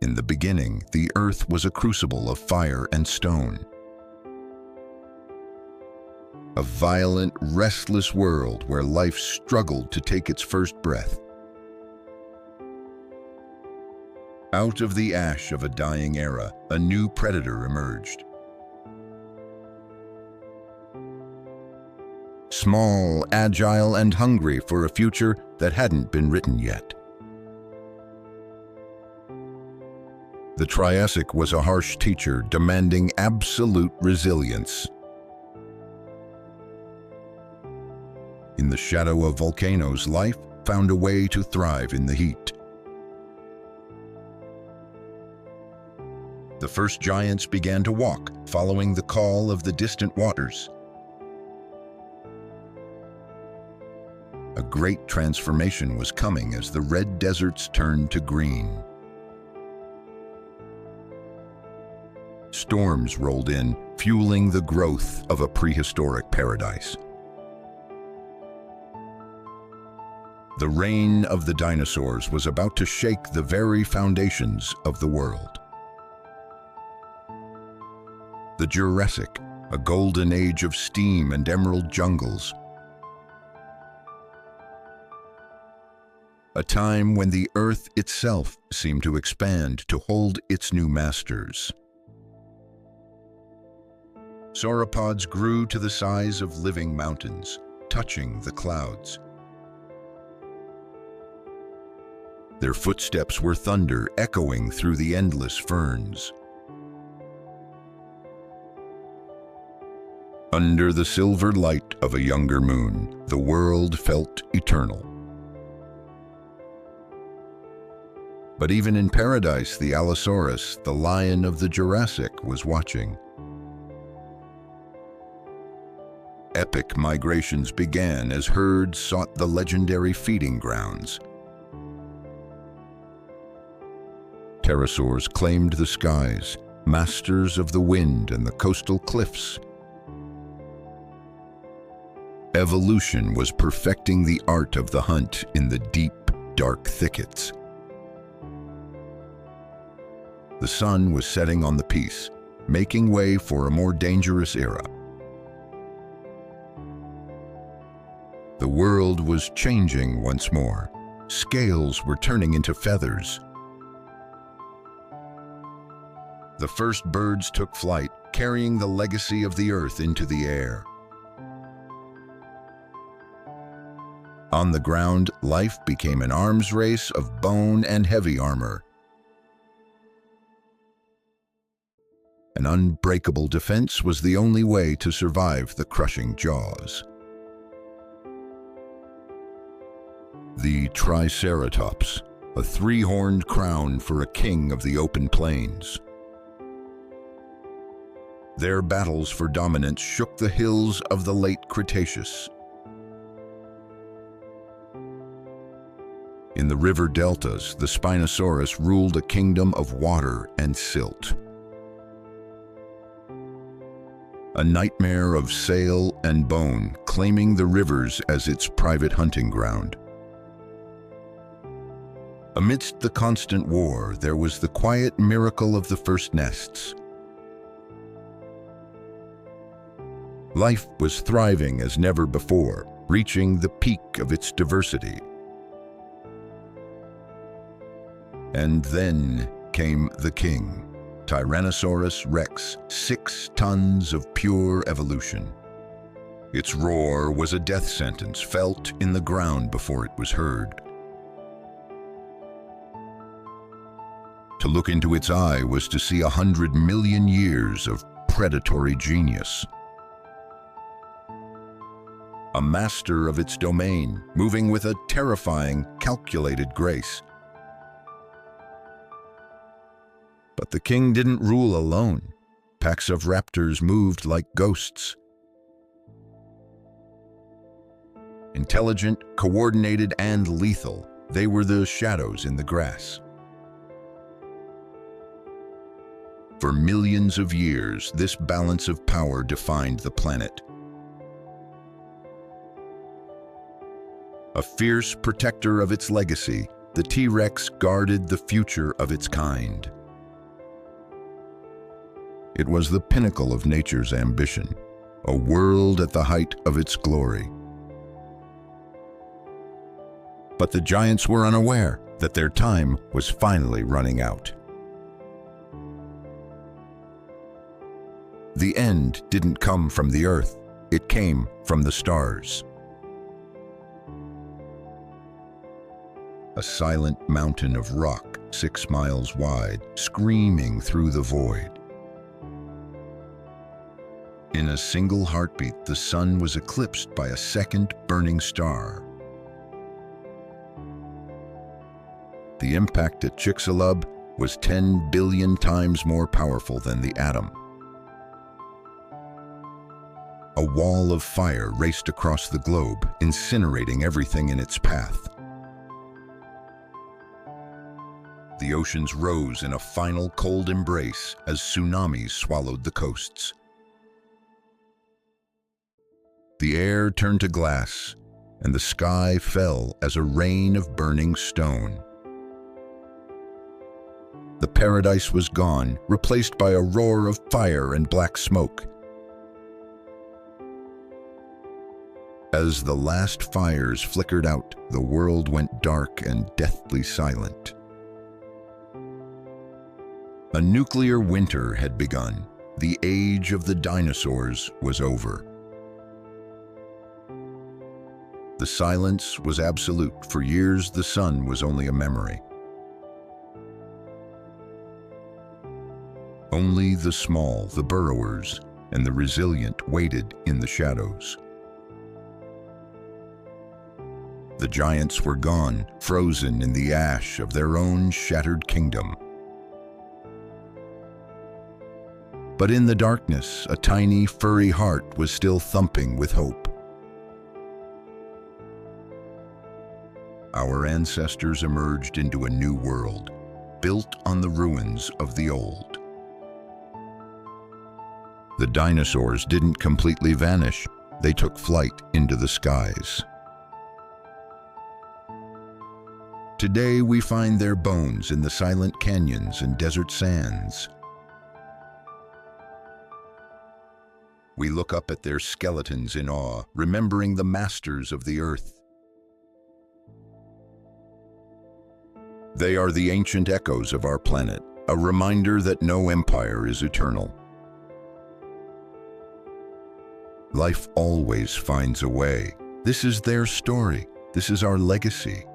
In the beginning, the Earth was a crucible of fire and stone. A violent, restless world where life struggled to take its first breath. Out of the ash of a dying era, a new predator emerged. Small, agile, and hungry for a future that hadn't been written yet. The Triassic was a harsh teacher demanding absolute resilience. In the shadow of volcanoes, life found a way to thrive in the heat. The first giants began to walk, following the call of the distant waters. A great transformation was coming as the red deserts turned to green. Storms rolled in, fueling the growth of a prehistoric paradise. The reign of the dinosaurs was about to shake the very foundations of the world. The Jurassic, a golden age of steam and emerald jungles. A time when the Earth itself seemed to expand to hold its new masters. Sauropods grew to the size of living mountains, touching the clouds. Their footsteps were thunder echoing through the endless ferns. Under the silver light of a younger moon, the world felt eternal. But even in paradise, the Allosaurus, the lion of the Jurassic, was watching. Epic migrations began as herds sought the legendary feeding grounds. Pterosaurs claimed the skies, masters of the wind and the coastal cliffs. Evolution was perfecting the art of the hunt in the deep, dark thickets. The sun was setting on the peace, making way for a more dangerous era. The world was changing once more. Scales were turning into feathers. The first birds took flight, carrying the legacy of the Earth into the air. On the ground, life became an arms race of bone and heavy armor. An unbreakable defense was the only way to survive the crushing jaws. The Triceratops, a three-horned crown for a king of the open plains. Their battles for dominance shook the hills of the late Cretaceous. In the river deltas, the Spinosaurus ruled a kingdom of water and silt. A nightmare of sail and bone, claiming the rivers as its private hunting ground. Amidst the constant war, there was the quiet miracle of the first nests. Life was thriving as never before, reaching the peak of its diversity. And then came the king, Tyrannosaurus rex, 6 tons of pure evolution. Its roar was a death sentence felt in the ground before it was heard. To look into its eye was to see 100 million years of predatory genius. A master of its domain, moving with a terrifying, calculated grace. But the king didn't rule alone. Packs of raptors moved like ghosts. Intelligent, coordinated, and lethal, they were the shadows in the grass. For millions of years, this balance of power defined the planet. A fierce protector of its legacy, the T-Rex guarded the future of its kind. It was the pinnacle of nature's ambition, a world at the height of its glory. But the giants were unaware that their time was finally running out. The end didn't come from the Earth, it came from the stars. A silent mountain of rock 6 miles wide, screaming through the void. In a single heartbeat, the sun was eclipsed by a second burning star. The impact at Chicxulub was 10 billion times more powerful than the atom. A wall of fire raced across the globe, incinerating everything in its path. The oceans rose in a final cold embrace as tsunamis swallowed the coasts. The air turned to glass, and the sky fell as a rain of burning stone. The paradise was gone, replaced by a roar of fire and black smoke. As the last fires flickered out, the world went dark and deathly silent. A nuclear winter had begun. The age of the dinosaurs was over. The silence was absolute. For years, the sun was only a memory. Only the small, the burrowers, and the resilient waited in the shadows. The giants were gone, frozen in the ash of their own shattered kingdom. But in the darkness, a tiny, furry heart was still thumping with hope. Our ancestors emerged into a new world, built on the ruins of the old. The dinosaurs didn't completely vanish. They took flight into the skies. Today we find their bones in the silent canyons and desert sands. We look up at their skeletons in awe, remembering the masters of the earth. They are the ancient echoes of our planet, a reminder that no empire is eternal. Life always finds a way. This is their story. This is our legacy.